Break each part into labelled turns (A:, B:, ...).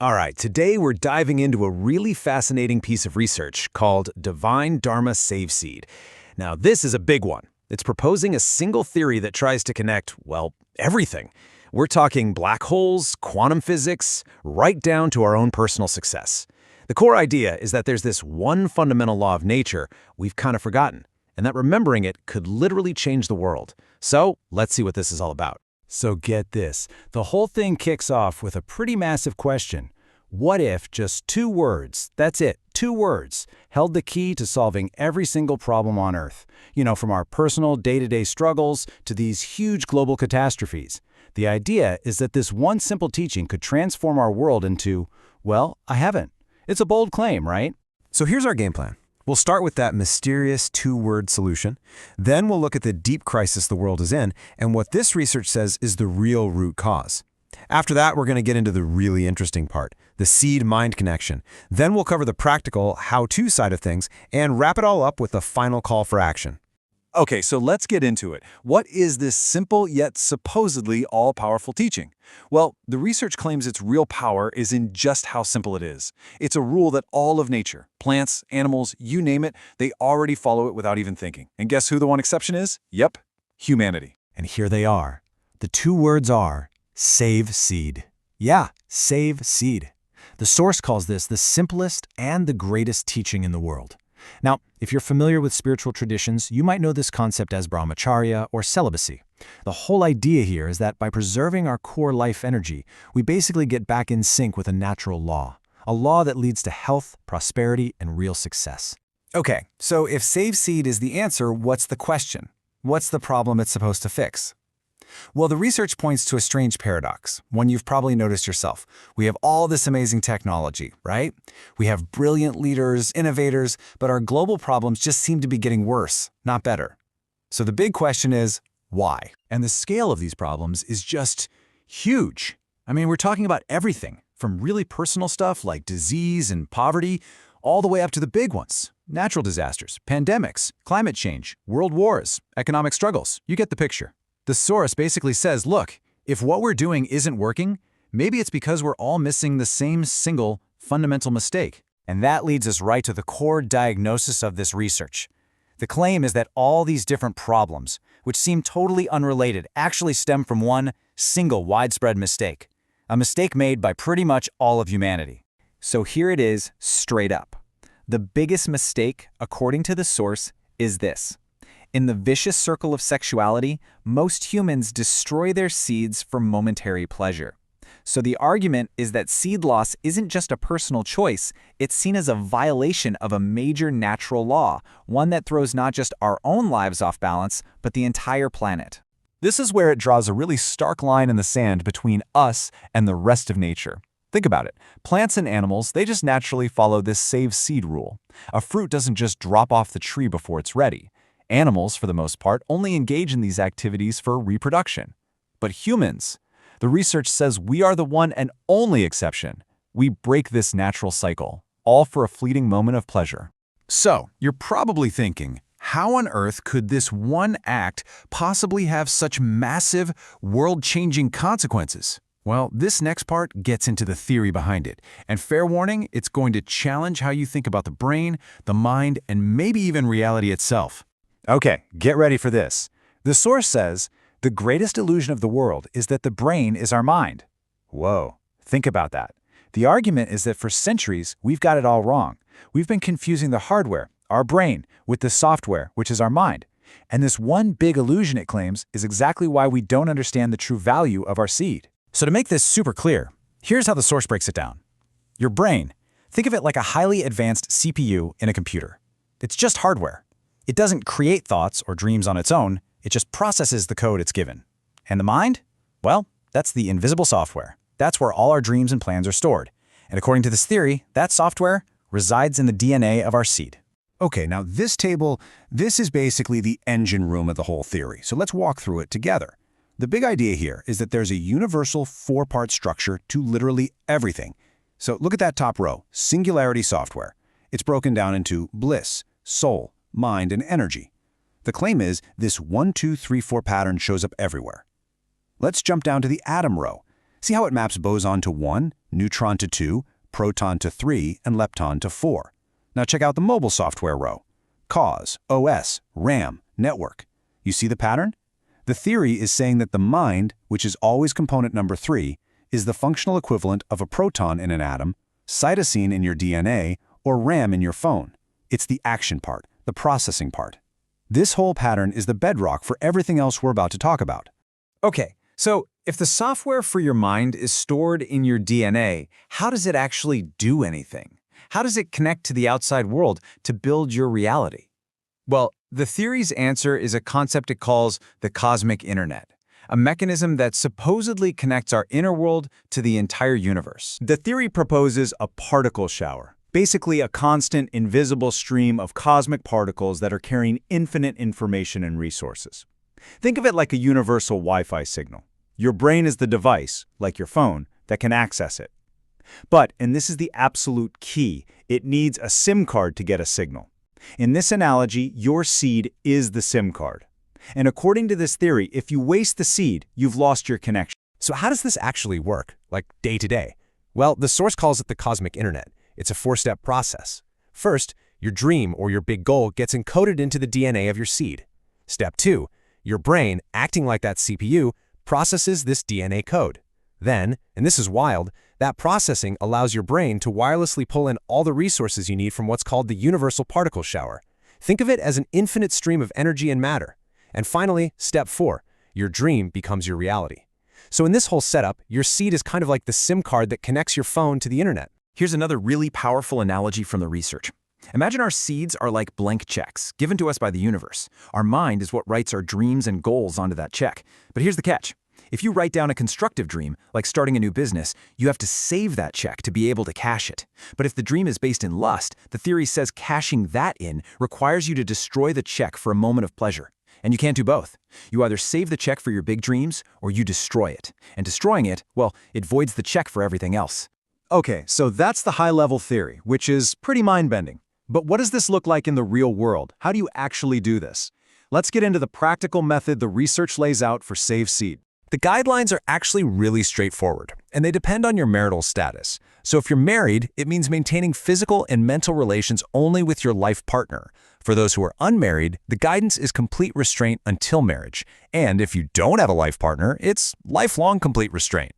A: All right, today we're diving into a really fascinating piece of research called Divine Dharma Save Seed. Now, this is a big one. It's proposing a single theory that tries to connect, well, everything. We're talking black holes, quantum physics, right down to our own personal success. The core idea is that there's this one fundamental law of nature we've kind of forgotten, and that remembering it could literally change the world. So, let's see what this is all about.
B: So get this, the whole thing kicks off with a pretty massive question. What if just 2 words, that's it, 2 words, held the key to solving every single problem on Earth? You know, from our personal day-to-day struggles to these huge global catastrophes. The idea is that this one simple teaching could transform our world into, well, a heaven. It's a bold claim, right?
A: So here's our game plan. We'll start with that mysterious 2-word solution. Then we'll look at the deep crisis the world is in and what this research says is the real root cause. After that, we're going to get into the really interesting part, the seed-mind connection. Then we'll cover the practical how-to side of things and wrap it all up with a final call for action.
C: Okay, so let's get into it. What is this simple yet supposedly all-powerful teaching? Well, the research claims its real power is in just how simple it is. It's a rule that all of nature, plants, animals, you name it, they already follow it without even thinking. And guess who the one exception is? Yep, humanity.
B: And here they are. The 2 words are, save seed. Yeah, save seed. The source calls this the simplest and the greatest teaching in the world. Now, if you're familiar with spiritual traditions, you might know this concept as brahmacharya or celibacy. The whole idea here is that by preserving our core life energy, we basically get back in sync with a natural law, a law that leads to health, prosperity, and real success.
C: Okay, so if save seed is the answer, what's the question? What's the problem it's supposed to fix? Well, the research points to a strange paradox, one you've probably noticed yourself. We have all this amazing technology, right? We have brilliant leaders, innovators, but our global problems just seem to be getting worse, not better. So the big question is, why? And the scale of these problems is just huge. I mean, we're talking about everything, from really personal stuff like disease and poverty, all the way up to the big ones. Natural disasters, pandemics, climate change, world wars, economic struggles. You get the picture. The source basically says, look, if what we're doing isn't working, maybe it's because we're all missing the same single fundamental mistake. And that leads us right to the core diagnosis of this research. The claim is that all these different problems, which seem totally unrelated, actually stem from one single widespread mistake. A mistake made by pretty much all of humanity. So here it is, straight up. The biggest mistake, according to the source, is this. In the vicious circle of sexuality, most humans destroy their seeds for momentary pleasure. So the argument is that seed loss isn't just a personal choice, it's seen as a violation of a major natural law, one that throws not just our own lives off balance, but the entire planet. This is where it draws a really stark line in the sand between us and the rest of nature. Think about it. Plants and animals, they just naturally follow this save seed rule. A fruit doesn't just drop off the tree before it's ready. Animals, for the most part, only engage in these activities for reproduction. But humans, the research says we are the one and only exception. We break this natural cycle, all for a fleeting moment of pleasure. So, you're probably thinking, how on earth could this one act possibly have such massive, world-changing consequences? Well, this next part gets into the theory behind it. And fair warning, it's going to challenge how you think about the brain, the mind, and maybe even reality itself. Okay, get ready for this. The source says, the greatest illusion of the world is that the brain is our mind. Whoa, think about that. The argument is that for centuries, we've got it all wrong. We've been confusing the hardware, our brain, with the software, which is our mind. And this one big illusion, it claims, is exactly why we don't understand the true value of our seed. So to make this super clear, here's how the source breaks it down. Your brain, think of it like a highly advanced CPU in a computer. It's just hardware. It doesn't create thoughts or dreams on its own, it just processes the code it's given. And the mind? Well, that's the invisible software. That's where all our dreams and plans are stored. And according to this theory, that software resides in the DNA of our seed.
A: Okay, now this table, this is basically the engine room of the whole theory, so let's walk through it together. The big idea here is that there's a universal 4-part structure to literally everything. So look at that top row, singularity software. It's broken down into bliss, soul, mind, and energy. The claim is this 1, 2, 3, 4 pattern shows up everywhere. Let's jump down to the atom row. See how it maps boson to 1,
B: neutron to 2, proton to 3, and lepton to 4. Now check out the mobile software row. Cause, OS, RAM, network. You see the pattern? The theory is saying that the mind, which is always component number 3, is the functional equivalent of a proton in an atom, cytosine in your DNA, or RAM in your phone. It's the action part, the processing part. This whole pattern is the bedrock for everything else we're about to talk about.
C: Okay, so if the software for your mind is stored in your DNA, how does it actually do anything? How does it connect to the outside world to build your reality? Well, the theory's answer is a concept it calls the cosmic internet, a mechanism that supposedly connects our inner world to the entire universe.
A: The theory proposes a particle shower, basically a constant, invisible stream of cosmic particles that are carrying infinite information and resources. Think of it like a universal Wi-Fi signal. Your brain is the device, like your phone, that can access it. But, and this is the absolute key, it needs a SIM card to get a signal. In this analogy, your seed is the SIM card. And according to this theory, if you waste the seed, you've lost your connection.
D: So how does this actually work, like day to day? Well, the source calls it the cosmic internet. It's a 4-step process. First, your dream or your big goal gets encoded into the DNA of your seed. Step 2, your brain, acting like that CPU, processes this DNA code. Then, and this is wild, that processing allows your brain to wirelessly pull in all the resources you need from what's called the universal particle shower. Think of it as an infinite stream of energy and matter. And finally, step 4, your dream becomes your reality. So in this whole setup, your seed is kind of like the SIM card that connects your phone to the internet.
E: Here's another really powerful analogy from the research. Imagine our seeds are like blank checks given to us by the universe. Our mind is what writes our dreams and goals onto that check. But here's the catch. If you write down a constructive dream, like starting a new business, you have to save that check to be able to cash it. But if the dream is based in lust, the theory says cashing that in requires you to destroy the check for a moment of pleasure. And you can't do both. You either save the check for your big dreams, or you destroy it. And destroying it, well, it voids the check for everything else.
A: Okay, so that's the high-level theory, which is pretty mind-bending. But what does this look like in the real world? How do you actually do this? Let's get into the practical method the research lays out for Save Seed.
D: The guidelines are actually really straightforward, and they depend on your marital status. So if you're married, it means maintaining physical and mental relations only with your life partner. For those who are unmarried, the guidance is complete restraint until marriage. And if you don't have a life partner, it's lifelong complete restraint.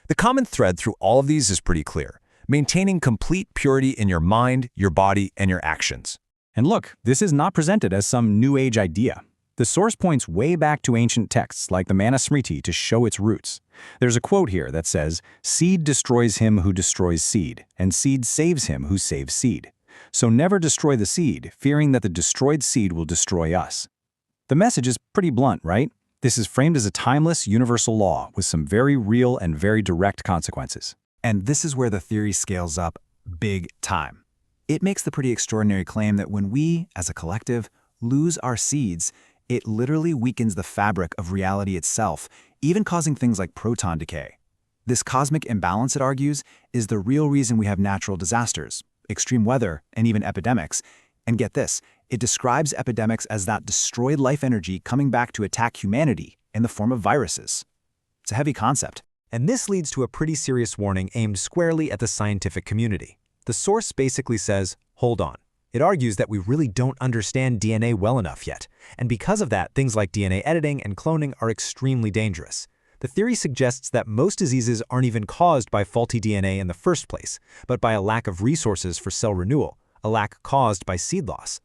D: The common thread through all of these is pretty clear: maintaining complete purity in your mind, your body, and your actions.
B: And look, this is not presented as some new age idea. The source points way back to ancient texts like the Manusmriti to show its roots. There's a quote here that says, "Seed destroys him who destroys seed, and seed saves him who saves seed. So never destroy the seed, fearing that the destroyed seed will destroy us." The message is pretty blunt, right? This is framed as a timeless, universal law with some very real and very direct consequences.
C: And this is where the theory scales up big time. It makes the pretty extraordinary claim that when we, as a collective, lose our seeds, it literally weakens the fabric of reality itself, even causing things like proton decay. This cosmic imbalance, it argues, is the real reason we have natural disasters, extreme weather, and even epidemics. And get this, it describes epidemics as that destroyed life energy coming back to attack humanity in the form of viruses. It's a heavy concept.
A: And this leads to a pretty serious warning aimed squarely at the scientific community. The source basically says, hold on. It argues that we really don't understand DNA well enough yet, and because of that, things like DNA editing and cloning are extremely dangerous. The theory suggests that most diseases aren't even caused by faulty DNA in the first place, but by a lack of resources for cell renewal, a lack caused by seed loss.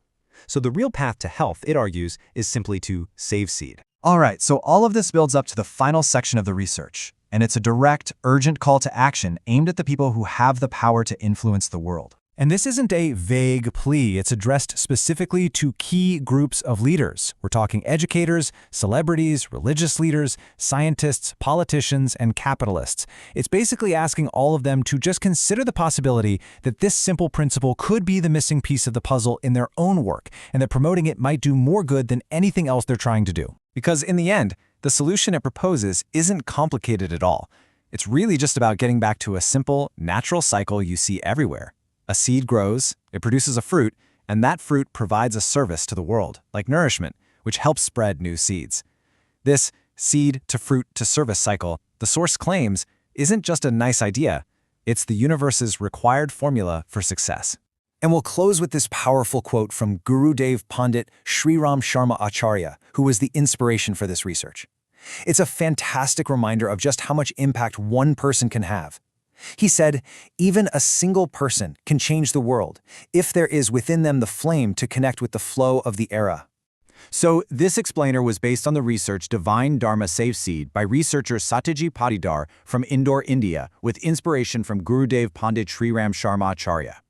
A: So the real path to health, it argues, is simply to save seed.
C: All right, so all of this builds up to the final section of the research, and it's a direct, urgent call to action aimed at the people who have the power to influence the world.
B: And this isn't a vague plea. It's addressed specifically to key groups of leaders. We're talking educators, celebrities, religious leaders, scientists, politicians, and capitalists. It's basically asking all of them to just consider the possibility that this simple principle could be the missing piece of the puzzle in their own work, and that promoting it might do more good than anything else they're trying to do.
C: Because in the end, the solution it proposes isn't complicated at all. It's really just about getting back to a simple, natural cycle you see everywhere. A seed grows, it produces a fruit, and that fruit provides a service to the world, like nourishment, which helps spread new seeds. This seed to fruit to service cycle, the source claims, isn't just a nice idea. It's the universe's required formula for success. And we'll close with this powerful quote from Gurudev Pandit Sri Ram Sharma Acharya, who was the inspiration for this research. It's a fantastic reminder of just how much impact one person can have. He said, "Even a single person can change the world if there is within them the flame to connect with the flow of the era."
E: So this explainer was based on the research Divine Dharma Save Seed by researcher Satyaji Patidar from Indore, India, with inspiration from Gurudev Pandit Sri Ram Sharma Acharya.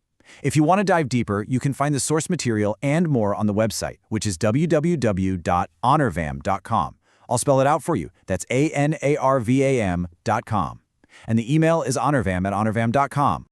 E: If you want to dive deeper, you can find the source material and more on the website, which is www.honorvam.com. I'll spell it out for you. That's ANARVAM.com. And the email is honorvam@honorvam.com.